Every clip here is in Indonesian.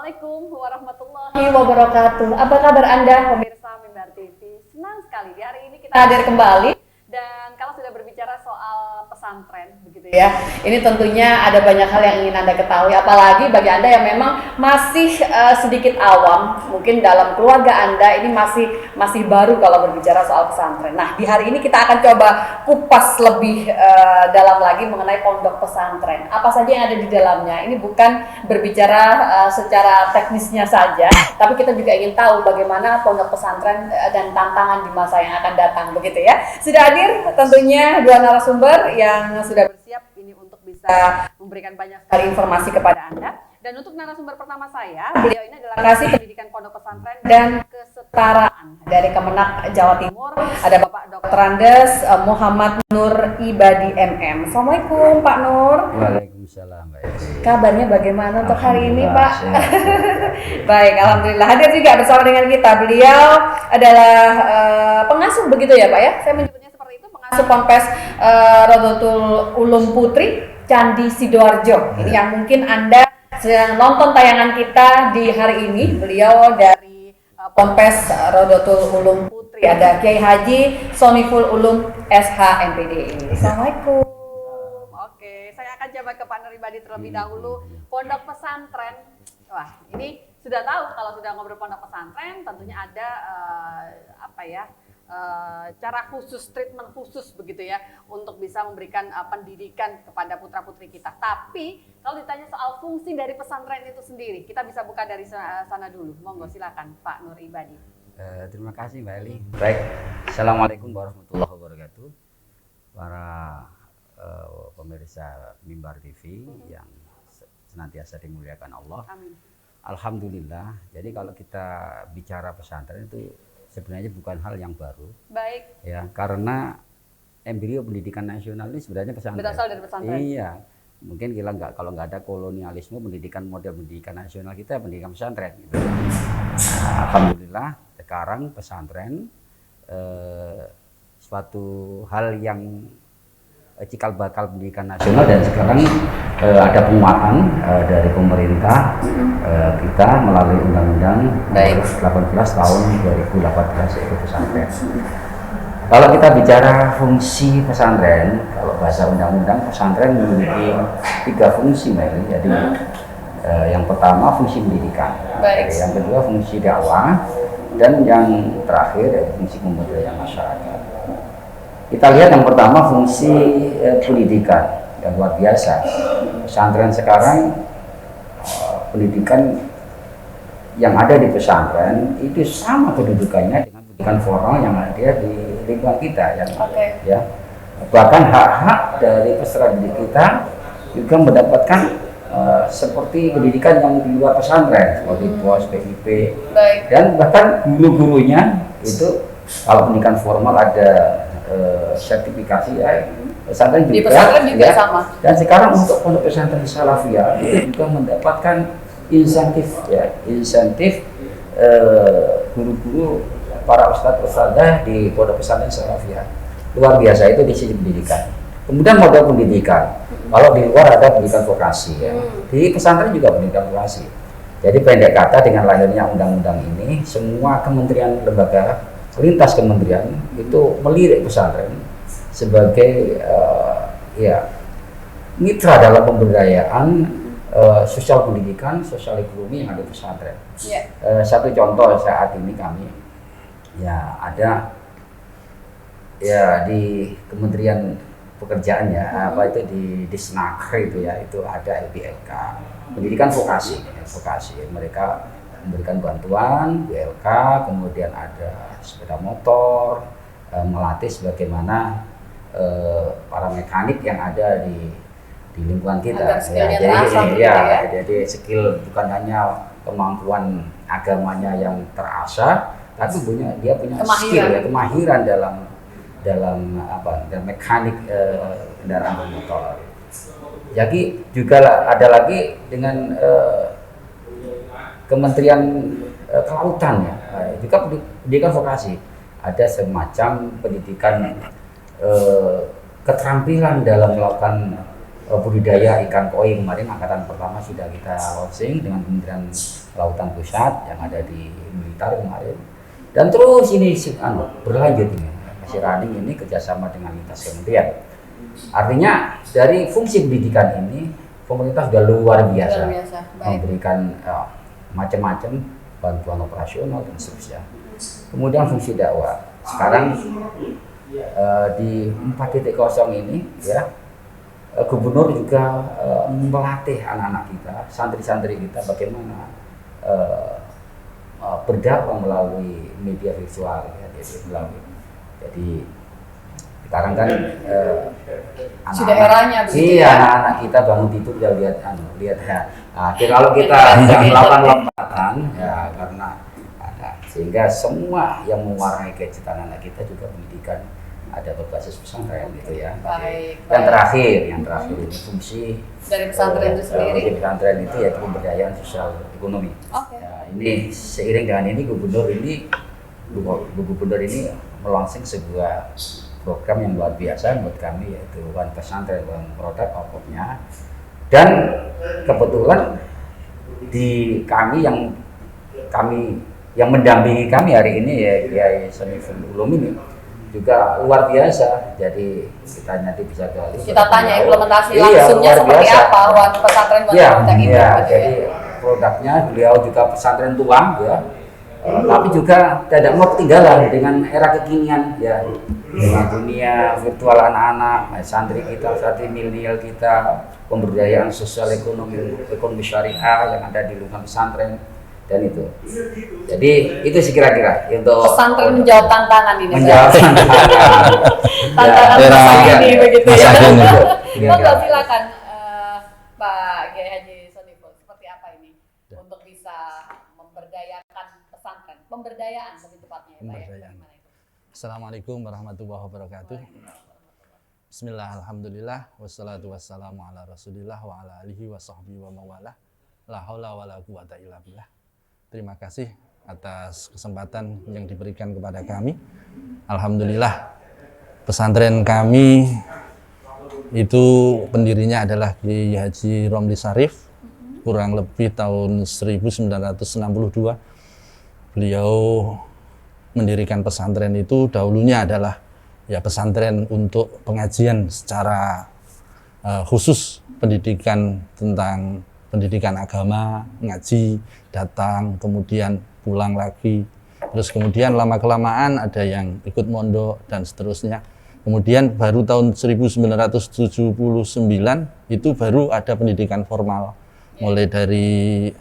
Assalamualaikum warahmatullahi wabarakatuh. Apa kabar Anda pemirsa Mimbar TV? Senang sekali di hari ini kita hadir kembali. Dan kalau sudah berbicara soal pesantren begitu ya, ini tentunya ada banyak hal yang ingin Anda ketahui, apalagi bagi Anda yang memang masih sedikit awam, mungkin dalam keluarga Anda ini masih baru kalau berbicara soal pesantren. Nah, di hari ini kita akan coba kupas lebih dalam lagi mengenai pondok pesantren. Apa saja yang ada di dalamnya? Ini bukan berbicara secara teknisnya saja, tapi kita juga ingin tahu bagaimana pondok pesantren dan tantangan di masa yang akan datang begitu ya. Sudah hadir tentunya dua narasumber yang sudah bersiap ini untuk bisa memberikan banyak sekali informasi kepada Anda. Dan untuk narasumber pertama saya, beliau ini adalah Kasih Pendidikan Pondok Pesantren dan Kesetaraan dari Kemenak Jawa Timur. Ada Bapak Dr. Andes Muhammad Nur Ibadi MM. Assalamualaikum Pak Nur. Waalaikumsalam Mbak Edi. Kabarnya bagaimana untuk hari ini Pak? Baik, alhamdulillah. Hadir juga bersama dengan kita. Beliau adalah pengasuh begitu ya Pak ya? Saya menyebutnya seperti itu, pengasuh Ponpes Rodotul Ulum Putri Candi Sidoarjo. Ini yang mungkin Anda sedang nonton tayangan kita di hari ini. Beliau dari Ponpes Rodotul Ulum Putri, ada Kiai Haji Soniful Ulum SH MPD. Assalamualaikum. Oke, saya akan coba ke Pak Nur Ibadi terlebih dahulu. Pondok pesantren, wah ini sudah tahu kalau sudah ngobrol pondok pesantren, tentunya ada cara khusus, treatment khusus begitu ya, untuk bisa memberikan pendidikan kepada putra-putri kita. Tapi kalau ditanya soal fungsi dari pesantren itu sendiri, kita bisa buka dari sana dulu. Monggo silakan Pak Nur Ibadi. Terima kasih Mbak Eli. Baik, Assalamualaikum warahmatullahi wabarakatuh. Para pemirsa Mimbar TV yang senantiasa dimuliakan Allah. Amin. Alhamdulillah. Jadi kalau kita bicara pesantren itu sebenarnya bukan hal yang baru. Baik. Ya, karena embrio pendidikan nasional ini sebenarnya pesantren. Berasal dari pesantren. Iya. Mungkin kalau nggak ada kolonialisme, model pendidikan nasional kita pendidikan pesantren. Gitu. Nah, alhamdulillah sekarang pesantren suatu hal yang cikal bakal pendidikan nasional, dan sekarang ada penguatan dari pemerintah kita melalui Undang-Undang 18 tahun 2018 yaitu pesantren. Kalau kita bicara fungsi pesantren, kalau bahasa undang-undang, pesantren memiliki 3 fungsi, Mary. Jadi yang pertama fungsi pendidikan, yang kedua fungsi dakwah, dan yang terakhir fungsi pemberdayaan masyarakat. Kita lihat yang pertama fungsi pendidikan yang luar biasa. Pesantren sekarang pendidikan yang ada di pesantren itu sama kedudukannya dengan pendidikan formal yang ada di lingkungan kita, ya. Bahkan hak-hak dari peserta didik kita juga mendapatkan seperti pendidikan yang di luar pesantren, seperti POS, PIP, dan bahkan guru-gurunya itu kalau pendidikan formal ada sertifikasi ya, pesantren juga sama. Dan sekarang untuk pondok pesantren Salafiyah itu juga mendapatkan insentif guru-guru, para ustadz-ustadzah di pondok pesantren Salafiyah. Luar biasa itu di sisi pendidikan. Kemudian model pendidikan. Kalau di luar ada pendidikan vokasi ya. Di pesantren juga pendidikan vokasi. Jadi pendek kata, dengan lahirnya undang-undang ini, semua kementerian lembaga lintas kementerian itu melirik pesantren sebagai mitra dalam pemberdayaan sosial pendidikan, sosial ekonomi yang ada di pesantren. Satu contoh saat ini kami ada di Kementerian Pekerjaan ya, itu di Disnaker itu ya, itu ada LBLK, pendidikan vokasi. Mereka memberikan bantuan BLK, kemudian ada sepeda motor, melatih bagaimana para mekanik yang ada di lingkungan kita. Jadi skill bukan hanya kemampuan agamanya yang terasah, tapi dia punya skill, kemahiran dalam mekanik kendaraan bermotor. Jadi juga ada lagi dengan Kementerian Kelautan ya, juga pendidikan vokasi. Ada semacam pendidikan keterampilan dalam melakukan budidaya ikan koi kemarin angkatan pertama sudah kita launching dengan Kementerian Kelautan Pusat yang ada di Blitar kemarin, dan terus ini berlanjut ini masih running ini kerjasama dengan lintas kementerian. Artinya dari fungsi pendidikan ini pemerintah sudah luar biasa, memberikan macam-macam bantuan operasional dan seterusnya. Kemudian fungsi dakwah sekarang di 4.0 ini ya, gubernur juga melatih anak-anak kita, santri-santri kita bagaimana berdakwah melalui media visual ya, jadi sekarang kan sudah eranya begitu. Iya, anak-anak kita bangun tidur udah lihat ya. Nah, kalau kita tidak melakukan lompatan ya, karena ada, sehingga semua yang mewarnai kegiatan anak kita juga pendidikan ada berbasis pesantren gitu ya. Baik. Yang terakhir ini fungsi dari pesantren itu sendiri. Fungsi pesantren itu yaitu pemberdayaan sosial ekonomi. Oke. Ya, ini seiring dengan ini gubernur ini melaunching sebuah program yang luar biasa menurut kami, yaitu One Pesantren One Product pokoknya. Dan kebetulan di kami yang mendampingi kami hari ini ya Kiai Soniful Ulum ini juga luar biasa. Jadi kita nanti bisa gali. Kita tanya implementasi langsungnya seperti biasa. Apa One Pesantren One Product ini. Iya, jadi produknya beliau juga pesantren tuang ya. Tapi juga tidak mau ketinggalan dengan era kekinian ya, dengan dunia virtual anak-anak, santri kita, santri milenial kita, pemberdayaan sosial ekonomi syariah yang ada di lingkungan pesantren dan itu. Jadi itu sih kira-kira untuk pesantren menjawab tantangan ini. Menjawab tantangan. Tantangan ini begitu ya. Monggo silakan Pak Kiai Haji Soniful, seperti apa ini untuk bisa memberdayakan pesantren, pemberdayaan lebih tepatnya ya, Pak ya. Assalamualaikum warahmatullahi wabarakatuh. Bismillah, alhamdulillah, wassalatu wassalamu ala rasulillah wa ala alihi wa sahbihi wa mawalah. La haula wa la quwata illa billah. Terima kasih atas kesempatan yang diberikan kepada kami. Alhamdulillah, pesantren kami itu pendirinya adalah Kiai Haji Romli Syarif, kurang lebih tahun 1962. Beliau mendirikan pesantren itu dahulunya adalah ya pesantren untuk pengajian secara khusus, pendidikan tentang pendidikan agama, ngaji, datang, kemudian pulang lagi. Terus kemudian lama-kelamaan ada yang ikut mondok dan seterusnya. Kemudian baru tahun 1979 itu baru ada pendidikan formal. Mulai dari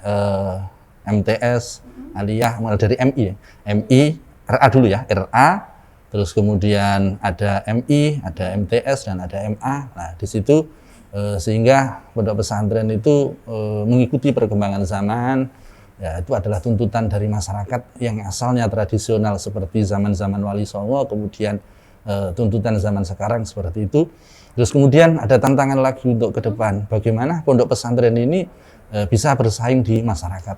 MTS, aliyah, mulai dari MI ya. MI, RA dulu ya, RA. Terus kemudian ada MI, ada MTS, dan ada MA. Nah, di situ sehingga pondok pesantren itu mengikuti perkembangan zaman. Ya, itu adalah tuntutan dari masyarakat yang asalnya tradisional seperti zaman-zaman Wali Songo, kemudian tuntutan zaman sekarang seperti itu. Terus kemudian ada tantangan lagi untuk ke depan. Bagaimana pondok pesantren ini bisa bersaing di masyarakat.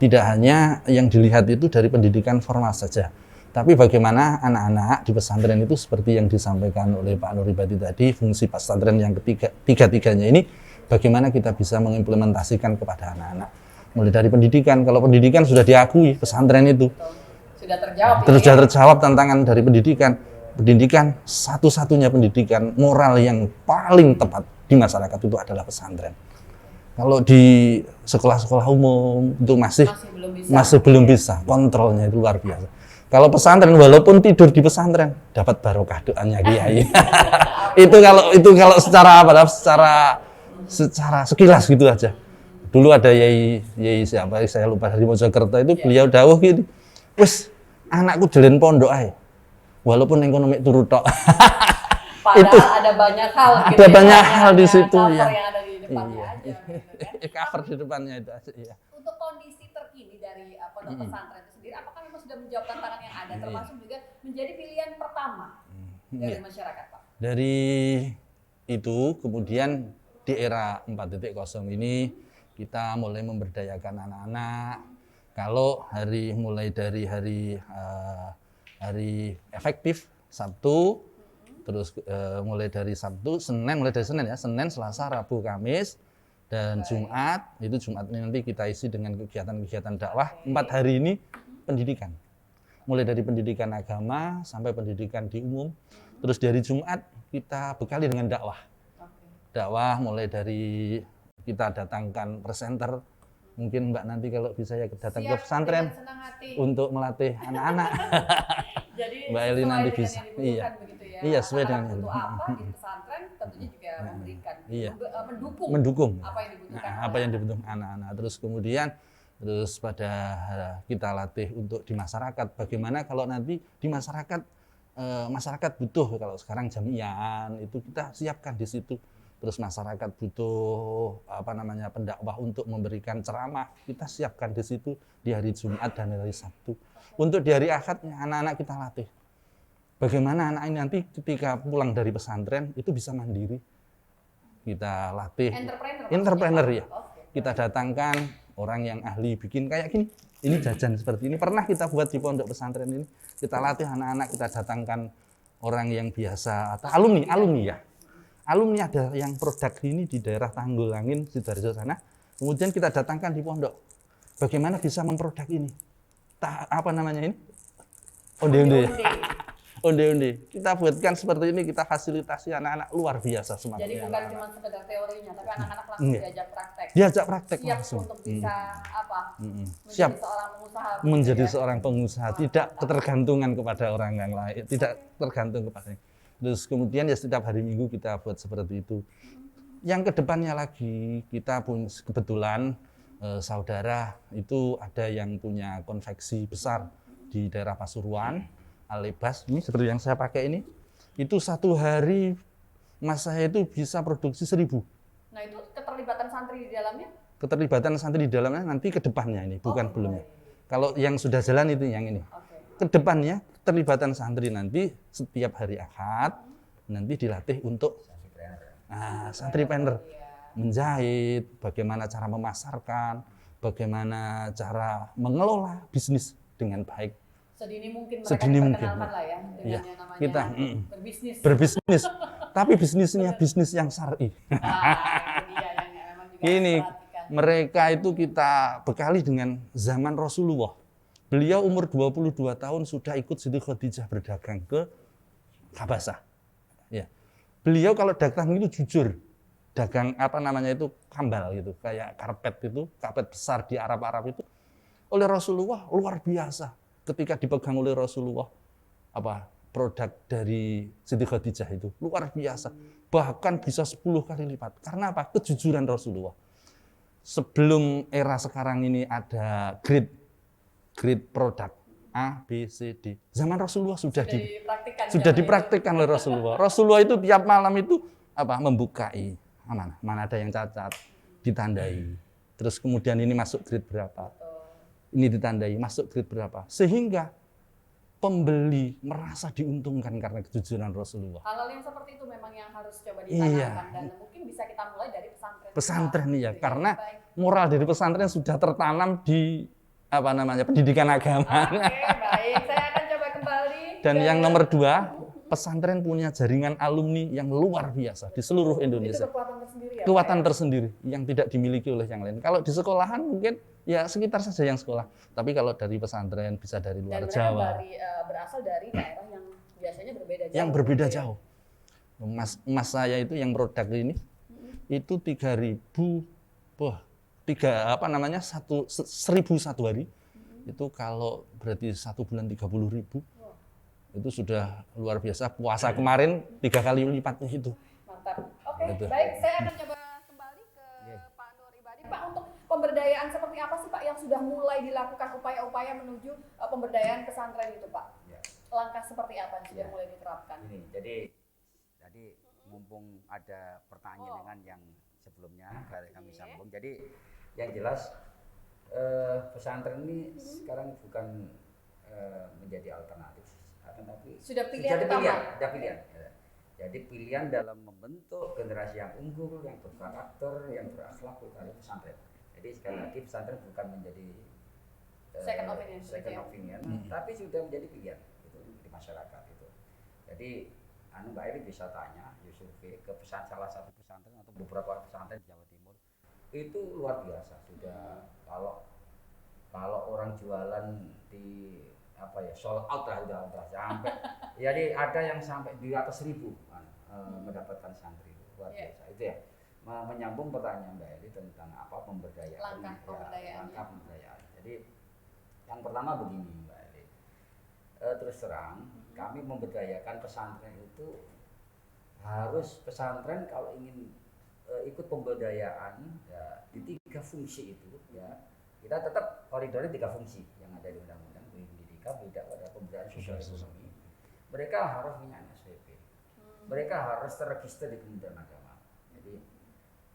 Tidak hanya yang dilihat itu dari pendidikan formal saja, tapi bagaimana anak-anak di pesantren itu seperti yang disampaikan oleh Pak Nuribadi tadi, fungsi pesantren yang tiga-tiganya ini, bagaimana kita bisa mengimplementasikan kepada anak-anak. Mulai dari pendidikan, kalau pendidikan sudah diakui pesantren itu. Sudah terjawab. Sudah terjawab tantangan dari pendidikan. Pendidikan, satu-satunya pendidikan moral yang paling tepat di masyarakat itu adalah pesantren. Kalau di sekolah-sekolah umum itu masih belum bisa, kontrolnya itu luar biasa. Kalau pesantren, walaupun tidur di pesantren dapat barokah doanya kiai. itu kalau secara apa? Secara sekilas gitu aja. Dulu ada yai siapa saya lupa dari Mojokerto itu, beliau dawuh gitu. Wes anakku jelen pondok ae. Walaupun ekonomi turu tok. Itu ada banyak hal gitu. Ada banyak hal di situ ya. Yang ada di depannya aja gitu kan. Cover di depannya itu aja ya. Untuk kondisi terkini dari pondok pesantren itu sendiri, apakah memang sudah menjawab tantangan yang ada, termasuk juga menjadi pilihan pertama dari masyarakat, Pak? Dari itu kemudian di era 4.0 ini kita mulai memberdayakan anak-anak. Kalau mulai dari hari efektif Sabtu, Terus mulai dari Sabtu, mulai dari Senin ya, Senin, Selasa, Rabu, Kamis, dan Jumat. Itu Jumat ini nanti kita isi dengan kegiatan-kegiatan dakwah. 4 hari ini pendidikan. Mulai dari pendidikan agama sampai pendidikan di umum. Terus dari Jumat kita bekali dengan dakwah. Dakwah mulai dari kita datangkan presenter. Mungkin Mbak nanti kalau bisa ya datang ke pesantren untuk melatih anak-anak. Jadi Mbak Eli nanti bisa. Iya. Begitu ya. Iya, sesuai dengan butuh apa di pesantren tentunya juga memberikan, iya. mendukung Apa yang dibutuhkan. Nah, Apa yang dibutuhkan anak-anak. Terus pada kita latih untuk di masyarakat. Bagaimana kalau nanti di masyarakat masyarakat butuh, kalau sekarang jamiah itu kita siapkan di situ. Terus masyarakat butuh pendakwah untuk memberikan ceramah, kita siapkan di situ di hari Jumat dan hari Sabtu. Untuk di hari Ahadnya anak-anak kita latih. Bagaimana anak ini nanti ketika pulang dari pesantren itu bisa mandiri. Kita latih entrepreneur ya. Kita datangkan orang yang ahli bikin kayak gini. Ini jajan seperti ini. Pernah kita buat di pondok pesantren ini. Kita latih anak-anak, kita datangkan orang yang biasa atau alumni ya. Alumni ada yang produk ini di daerah Tanggulangin, Sidoarjo sana. Kemudian kita datangkan di pondok. Bagaimana bisa memproduk ini? Apa namanya ini? Onde-onde. Onde-onde. Kita buatkan seperti ini, kita fasilitasi anak-anak luar biasa semangat. Jadi bukan cuma sekedar teorinya, tapi anak-anak langsung diajak praktek. Diajak praktek siap langsung. Untuk bisa Siap seorang pengusaha. Menjadi seorang pengusaha, tidak ketergantungan kepada orang yang lain, tidak tergantung kepada. Terus kemudian ya setiap hari Minggu kita buat seperti itu. Yang kedepannya lagi kita pun kebetulan saudara itu ada yang punya konveksi besar di daerah Pasuruan, Alebas. Ini seperti yang saya pakai ini. Itu satu hari mas saya itu bisa produksi 1000. Nah itu keterlibatan santri di dalamnya? Keterlibatan santri di dalamnya nanti kedepannya ini, bukan belumnya. Kalau yang sudah jalan itu yang ini. Kedepannya keterlibatan santri nanti setiap hari Ahad nanti dilatih untuk santripreneur, menjahit, bagaimana cara memasarkan, bagaimana cara mengelola bisnis dengan baik. Sedini mungkin mereka lah ya dengan yang namanya kita berbisnis. Tapi bisnisnya bisnis yang syar'i. Ini mereka itu kita bekali dengan zaman Rasulullah. Beliau umur 22 tahun sudah ikut Siti Khadijah berdagang ke Habasah. Ya. Beliau kalau dagang itu jujur. Dagang kambal gitu, kayak karpet besar di Arab itu. Oleh Rasulullah luar biasa. Ketika dipegang oleh Rasulullah produk dari Siti Khadijah itu luar biasa. Bahkan bisa 10 kali lipat. Karena apa? Kejujuran Rasulullah. Sebelum era sekarang ini ada grade produk A, B, C, D. Zaman Rasulullah sudah dipraktikkan oleh Rasulullah. Rasulullah itu tiap malam itu membukai mana ada yang cacat, ditandai. Terus kemudian ini masuk grade berapa? Ini ditandai, masuk grade berapa? Sehingga pembeli merasa diuntungkan karena kejujuran Rasulullah. Hal-hal yang seperti itu memang yang harus coba ditanamkan dan mungkin bisa kita mulai dari pesantren. Pesantren ya, karena moral dari pesantren sudah tertanam di pendidikan agama. Oke, baik. Saya akan coba kembali. Dan yang nomor 2, pesantren punya jaringan alumni yang luar biasa di seluruh Indonesia. Itu kekuatan tersendiri ya? Kekuatan tersendiri yang tidak dimiliki oleh yang lain. Kalau di sekolahan mungkin ya sekitar saja yang sekolah. Tapi kalau dari pesantren bisa dari luar Jawa. Berasal dari daerah yang biasanya berbeda jauh. Yang berbeda jauh. Mas saya itu yang produk ini itu 3.000 1.000 satu hari. Itu kalau berarti 1 bulan 30.000. Itu sudah luar biasa. Puasa kemarin 3 kali lipatnya itu. Mantap. Oke, baik. Saya akan coba kembali ke Pak Nur Ibadi. Pak, untuk pemberdayaan seperti apa sih Pak yang sudah mulai dilakukan upaya-upaya menuju pemberdayaan pesantren itu Pak? Langkah seperti apa yang sudah mulai diterapkan? Jadi tadi mumpung ada pertanyaan dengan yang sebelumnya kami sambung. Jadi yang jelas pesantren ini sekarang bukan menjadi alternatif, tapi sudah pilihan. Jadi pilihan dalam membentuk generasi yang unggul, yang berkarakter, yang berakhlak itu adalah pesantren. Jadi sekali lagi pesantren bukan menjadi second opinion, tapi sudah menjadi pilihan gitu, di masyarakat itu. Jadi Mbak Eri bisa tanya, survei ke salah satu pesantren atau beberapa pesantren di Jawa Timur itu luar biasa sudah. Kalau orang jualan di sold out lah udah sampai jadi ada yang sampai di atas 1.000 mendapatkan santri itu luar biasa. Itu ya menyambung pertanyaan Mbak Eri tentang pemberdayaan. Langkah pemberdayaan. Jadi yang pertama begini Mbak Eri, terus terang kami memberdayakan pesantren itu harus pesantren kalau ingin ikut pemberdayaan ya, di 3 fungsi itu ya kita tetap koridornya 3 fungsi yang ada di undang-undang pendidikan, tidak pada pemberdayaan sosial ekonomi. Mereka harus punya SPP, mereka harus terregister di Kementerian Agama.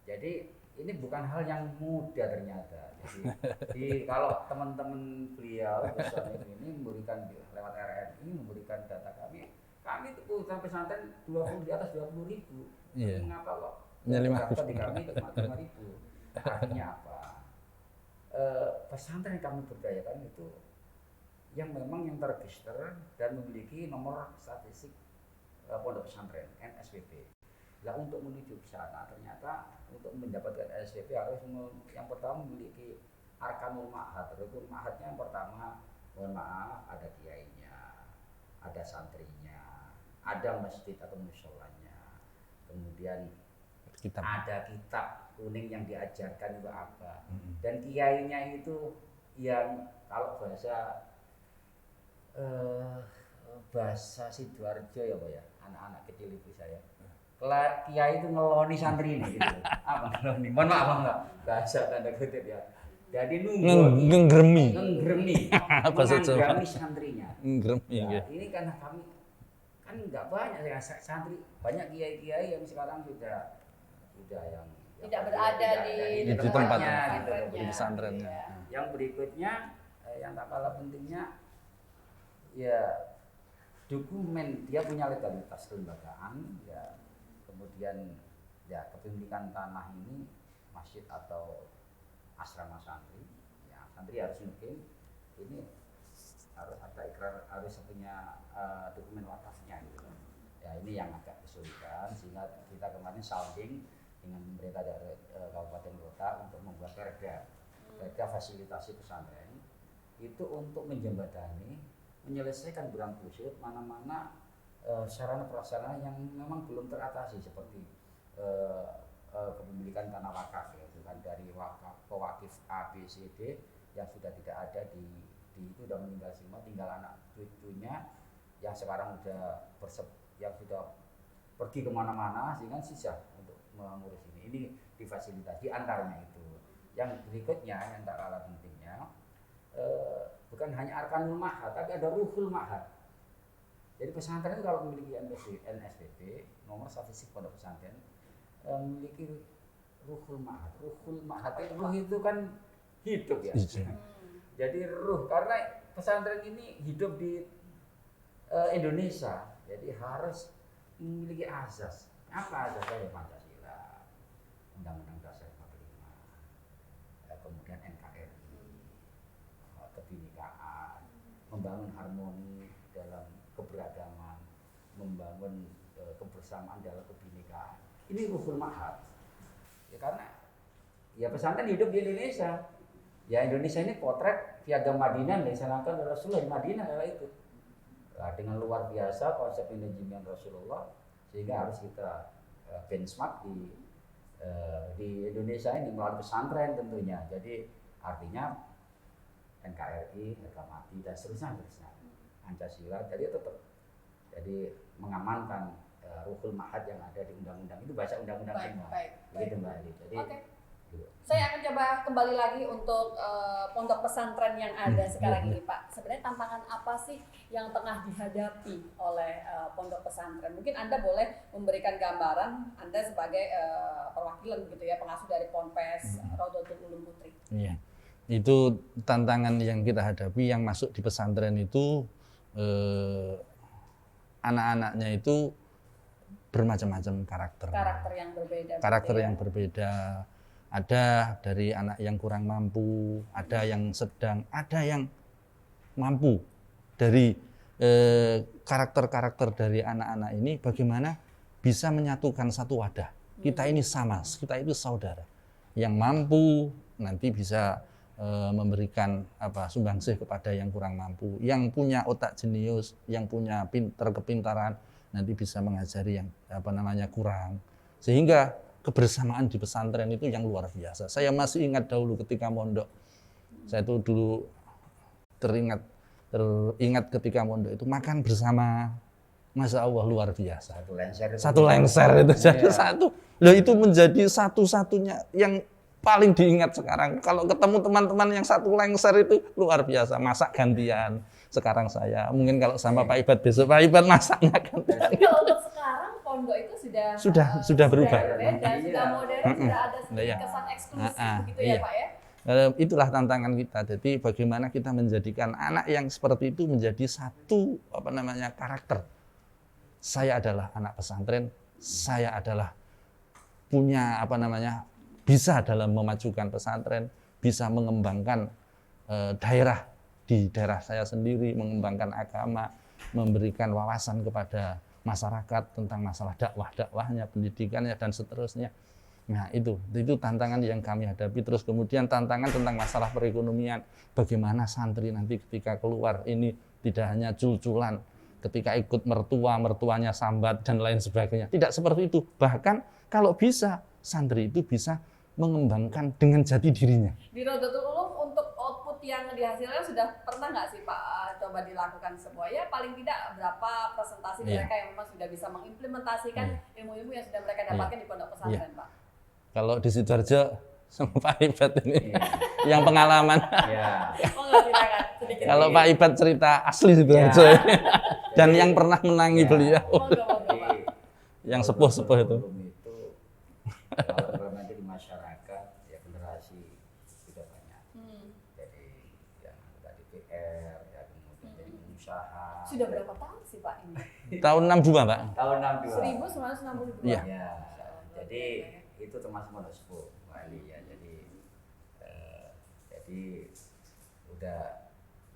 Jadi ini bukan hal yang mudah ternyata. Jadi kalau teman-teman beliau ini memberikan lewat RNI memberikan data kami itu sampai pesantren 20 di atas 20.000. Mengapa kok? Daftar di kami 5.000. Artinya apa? Pesantren yang kami berdayakan itu yang memang yang terregister dan memiliki nomor statistik pondok pesantren NSPP. Nah untuk menuju ke sana ternyata untuk mendapatkan NSPP harus yang pertama memiliki arkanul ma'had. Rukun ma'hadnya yang pertama, mohon maaf, ada kiainya, ada santrinya, ada masjid atau musholanya, kemudian ada kitab kuning yang diajarkan itu apa, dan kiainya itu yang kalau bahasa Sidoarjo ya Pak ya, anak-anak kecil itu saya kiai itu ngeloni santri ini gitu. Apa ngeloni? Mohon maaf enggak bahasa tanda kutip ya. Jadi ngenggremi menggremi santrinya. Ya. Ini karena kami kan nggak banyak ya santri, banyak kiai-kiai yang sekarang sudah yang tidak berada di tempatnya gitu, di pesantrennya. Yang berikutnya yang tak kalah pentingnya ya dokumen dia punya legalitas kelembagaan ya. Kemudian ya kepemilikan tanah ini masjid atau asrama santri ya, santri harus mungkin ini harus ada ikrar, harus punya dokumen wakafnya gitu ya. Ini yang agak kesulitan sehingga kita kemarin sounding dengan pemerintah dari kabupaten kota untuk membuat perda fasilitasi pesantren itu untuk menjembatani menyelesaikan berang kusut mana-mana sarana prasarana yang memang belum teratasi seperti kepemilikan tanah wakaf ya, itu kan dari wakaf pewakif A, B, C, D yang sudah tidak ada di itu sudah meninggal semua, tinggal anak cucunya yang sekarang yang sudah pergi kemana-mana sehingga sisa untuk mengurus ini. Ini difasilitasi antaranya itu. Yang berikutnya yang tak kalah pentingnya bukan hanya arkanul ma'had tapi ada ruhul ma'had. Jadi pesantren itu kalau memiliki NSPP, nomor statistik pondok pesantren, memiliki ruhul ma'had. Ruhul ma'had itu kan hidup ya. Jadi ruh, karena pesantren ini hidup di Indonesia, jadi harus memiliki azas. Apa azasnya? Pancasila, Undang-Undang Dasar 45, kemudian NKRI, kebinekaan, membangun harmoni dalam keberagaman, membangun kebersamaan dalam kebinekaan. Ini ruhul ma'had. Ya karena ya pesantren hidup di Indonesia. Ya Indonesia ini potret Piagam Madinah yang dilaksanakan oleh Rasulullah di Madinah adalah itu. Nah, dengan luar biasa konsep manajemen Rasulullah sehingga harus kita benchmark di Indonesia ini melalui pesantren tentunya. Jadi artinya NKRI, harga mati dan seterusnya. Pancasila jadi tetap mengamankan ruhul ma'had yang ada di undang-undang itu, baca undang-undang semua. Begitu Mbak Adi. Jadi saya akan coba kembali lagi untuk pondok pesantren yang ada sekarang ini Pak. Sebenarnya tantangan apa sih yang tengah dihadapi oleh pondok pesantren? Mungkin Anda boleh memberikan gambaran Anda sebagai perwakilan gitu ya, pengasuh dari Ponpes Raudhatul Ulum Putri. Iya. Itu tantangan yang kita hadapi yang masuk di pesantren itu anak-anaknya itu bermacam-macam karakter yang berbeda. Karakter yang berbeda. Ada dari anak yang kurang mampu, ada yang sedang, ada yang mampu. Dari karakter-karakter dari anak-anak ini bagaimana bisa menyatukan satu wadah. Kita ini sama, kita itu saudara. Yang mampu nanti bisa memberikan sumbangsih kepada yang kurang mampu. Yang punya otak jenius, yang punya kepintaran nanti bisa mengajari yang kurang. Sehingga kebersamaan di pesantren itu yang luar biasa. Saya masih ingat dahulu ketika mondok. Saya itu dulu teringat ketika mondok itu makan bersama. Masya Allah luar biasa. Satu lengser itu jadi satu. Loh itu menjadi satu-satunya yang paling diingat sekarang. Kalau ketemu teman-teman yang satu lengser itu luar biasa. Masak gantian. Sekarang saya mungkin kalau sama Pak Ibad besok Pak Ibad masaknya gantian. Kalau untuk sekarang pondok itu sudah berubah. Sudah modern, sudah ada kesan eksklusif begitu ya Pak ya. Itulah tantangan kita. Jadi bagaimana kita menjadikan anak yang seperti itu menjadi satu karakter. Saya adalah anak pesantren, saya adalah punya bisa dalam memajukan pesantren, bisa mengembangkan daerah di daerah saya sendiri, mengembangkan agama, memberikan wawasan kepada masyarakat tentang masalah dakwahnya, pendidikannya dan seterusnya. Nah itu tantangan yang kami hadapi. Terus kemudian tantangan tentang masalah perekonomian, bagaimana santri nanti ketika keluar ini tidak hanya cul-culan, ketika ikut mertuanya sambat dan lain sebagainya. Tidak seperti itu. Bahkan kalau bisa, santri itu bisa mengembangkan dengan jati dirinya. Di Rodotul Ulum untuk output yang dihasilkan sudah pernah nggak sih Pak coba dilakukan semua? Ya paling tidak berapa presentasi mereka yang memang sudah bisa mengimplementasikan ilmu-ilmu yang sudah mereka dapatkan di pondok pesantren Pak? Kalau di Sidoarjo sama Pak Ibad ini yang pengalaman. Kalau Pak Ibad cerita asli Sidoarjo dan yang pernah menangi beliau. Yang sepuh-sepuh itu. Kalau nanti di masyarakat ya generasi sudah banyak. Jadi yang anggota DPR ya kemudian jadi pengusaha. Sudah berapa tahun sih Pak ini? Tahun 62 Pak. Tahun 62. 1962. Iya. Ya, jadi itu termasuk pondok sepuh Wali ya. Jadi udah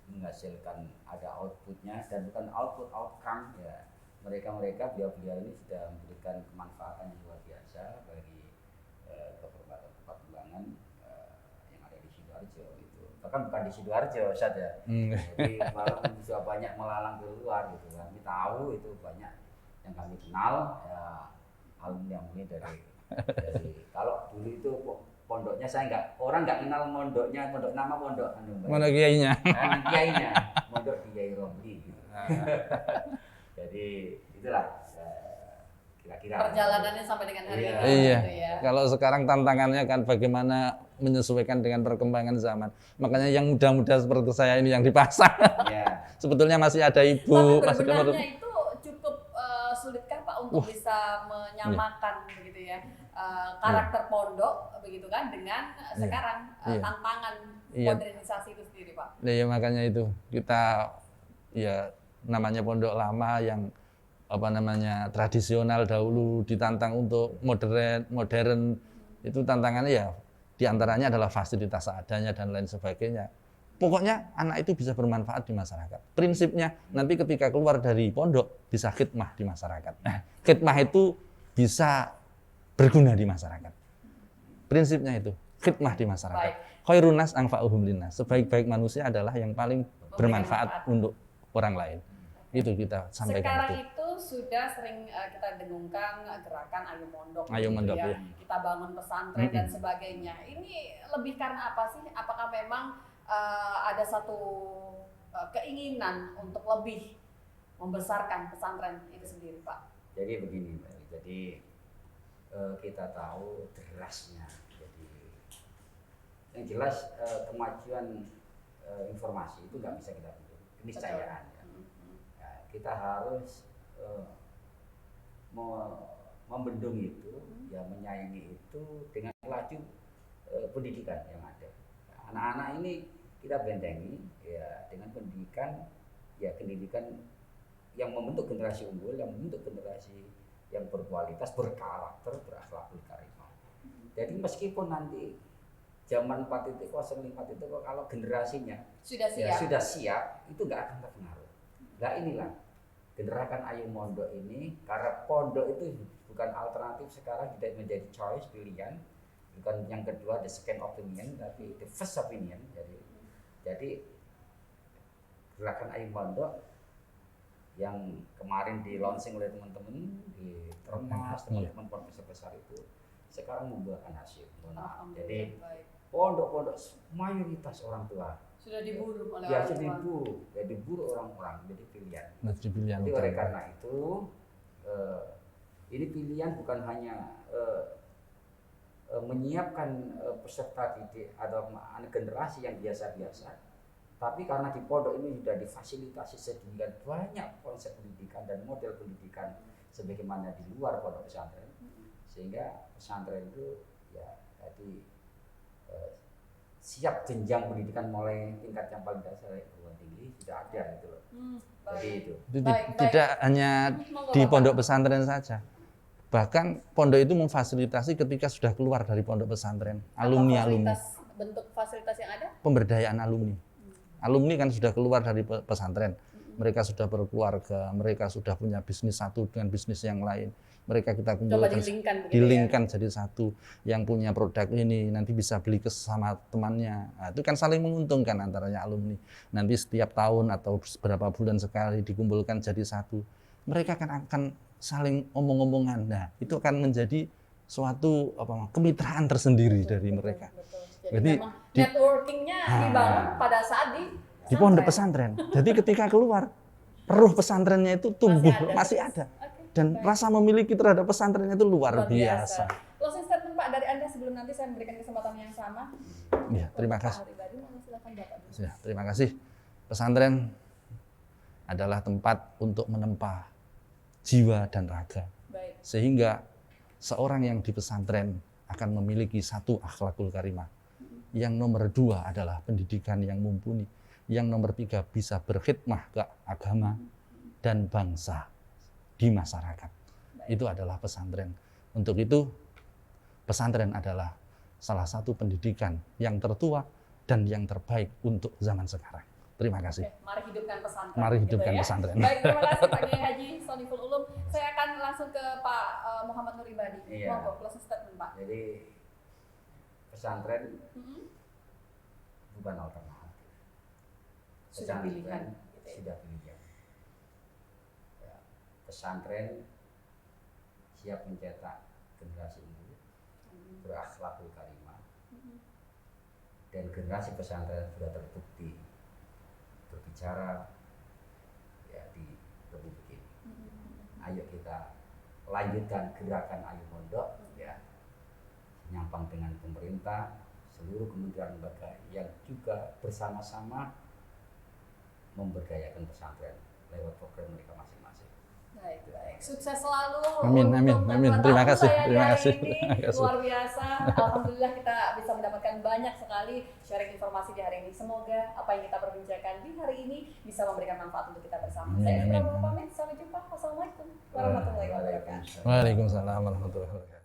menghasilkan ada outputnya dan bukan outcome ya. Mereka beliau ini sudah memberikan kemanfaatan yang luar biasa bagi perkembangan yang ada di Sidoarjo itu. Bahkan bukan di Sidoarjo saja. Jadi malah bisa banyak melalang keluar gitu. Kami tahu itu banyak yang kami kenal ya, alumni dari kalau dulu itu pondoknya orang nggak kenal pondok nama pondok kiainya. Kiainya pondok Kiai Romli gitu. Jadi itulah kira-kira perjalanannya sampai dengan hari ini. Iya. Gitu ya. Kalau sekarang tantangannya kan bagaimana menyesuaikan dengan perkembangan zaman. Makanya yang muda-muda seperti saya ini yang dipasang. Sebetulnya masih ada ibu, masih ada itu cukup sulitkah Pak untuk bisa menyamakan begitu ya karakter pondok begitu kan dengan sekarang tantangan modernisasi itu sendiri Pak. Iya makanya itu kita namanya pondok lama yang tradisional dahulu ditantang untuk modern itu tantangannya diantaranya adalah fasilitas seadanya dan lain sebagainya. Pokoknya anak itu bisa bermanfaat di masyarakat. Prinsipnya nanti ketika keluar dari pondok bisa khidmah di masyarakat. Nah, khidmah itu bisa berguna di masyarakat. Prinsipnya itu khidmah di masyarakat. Khairun nas anfa'uhum linnas. Sebaik-baik manusia adalah yang paling bermanfaat untuk orang lain. Itu kita sampaikan. Sekarang itu sudah sering kita dengungkan gerakan Ayo Mondok, ya. Kita bangun pesantren dan sebagainya. Ini lebih karena apa sih? Apakah memang ada satu keinginan untuk lebih membesarkan pesantren itu sendiri, Pak? Jadi begini, Mbak. Jadi kita tahu derasnya. Jadi yang jelas kemajuan informasi itu nggak bisa kita bentuk keniscayaan. Kita harus membendung itu, menyayangi itu dengan laju pendidikan yang ada. Anak-anak ini kita bentengi dengan pendidikan, pendidikan yang membentuk generasi unggul, yang membentuk generasi yang berkualitas, berkarakter, berakhlakul karimah. Jadi meskipun nanti zaman 4.0, 5.0 kalau generasinya sudah siap, itu nggak akan terpengaruh. Nah inilah Gerakan Ayo Mondok ini, karena pondok itu bukan alternatif sekarang, tidak menjadi choice, pilihan, bukan yang kedua the second opinion, tapi the first opinion. Jadi Gerakan Ayo Mondok yang kemarin di launching oleh teman-teman di Termas, teman-teman pondok besar itu sekarang membuahkan hasil. Jadi pondok-pondok mayoritas orang tua sudah diburu oleh ya, orang sudah tua. diburu orang-orang, jadi pilihan. Pilihan Jadi utama. oleh karena itu ini pilihan bukan hanya menyiapkan peserta didik atau generasi yang biasa-biasa, tapi karena di pondok ini sudah difasilitasi sedemikian banyak konsep pendidikan dan model pendidikan sebagaimana di luar pondok pesantren, sehingga pesantren itu ya jadi siap jenjang pendidikan mulai tingkat yang paling dasar perguruan tinggi sudah ada gitu loh. Jadi itu. Tidak hanya Monggo, di Bapak. pondok pesantren saja. Bahkan pondok itu memfasilitasi ketika sudah keluar dari pondok pesantren, alumni-alumni. Bentuk fasilitas yang ada? Pemberdayaan alumni. Alumni kan sudah keluar dari pesantren. Mereka sudah berkeluarga, mereka sudah punya bisnis satu dengan bisnis yang lain. Mereka kita kumpulkan, dilingkan jadi satu. Yang punya produk ini nanti bisa beli ke sama temannya. Nah, itu kan saling menguntungkan antaranya alumni. Nanti setiap tahun atau beberapa bulan sekali dikumpulkan jadi satu. Mereka akan saling omong-omongan. Nah, itu akan menjadi suatu kemitraan tersendiri dari mereka. Betul. Jadi memang networkingnya dibangun pada saat di pondok pesantren. Jadi ketika keluar, ruh pesantrennya itu tumbuh, masih ada. Dan rasa memiliki terhadap pesantrennya itu luar biasa. Closing statement Pak dari Anda sebelum nanti saya memberikan kesempatan yang sama. Ya, terima kasih. Silakan Bapak. Ya, terima kasih. Pesantren adalah tempat untuk menempa jiwa dan raga. Baik. Sehingga seorang yang di pesantren akan memiliki satu akhlakul karimah. Yang nomor dua adalah pendidikan yang mumpuni. Yang nomor tiga bisa berkhidmah ke agama dan bangsa di masyarakat. Itu adalah pesantren. Untuk itu, pesantren adalah salah satu pendidikan yang tertua dan yang terbaik untuk zaman sekarang. Terima kasih. Oke, mari hidupkan pesantren. Mari hidupkan gitu ya. pesantren. Baik, terima kasih Pak Kiai Haji Shoniful Ulum. Saya akan langsung ke Pak Muhammad Nur Ibadi. Iya. Monggo, closing statement Pak. Jadi pesantren bukan alternatif. Sudah pilihan. Sudah pilihan. Ya, pesantren siap mencetak generasi unggul, berakhlakul karimah, dan generasi pesantren sudah terbukti berbicara ya di Republik ini. Ayo kita lanjutkan gerakan Ayo Mondok ya, nyampang dengan pemerintah, seluruh kementerian lembaga yang juga bersama-sama memberdayakan pesantren lewat program mereka masing-masing. Baik. Sukses selalu. Amin. Terima kasih. Luar biasa. Alhamdulillah kita bisa mendapatkan banyak sekali sharing informasi di hari ini. Semoga apa yang kita perbincangkan di hari ini bisa memberikan manfaat untuk kita bersama. Saya Ibrahim pamit. Sampai jumpa. Wassalamualaikum warahmatullahi wabarakatuh. Waalaikumsalam warahmatullahi wabarakatuh.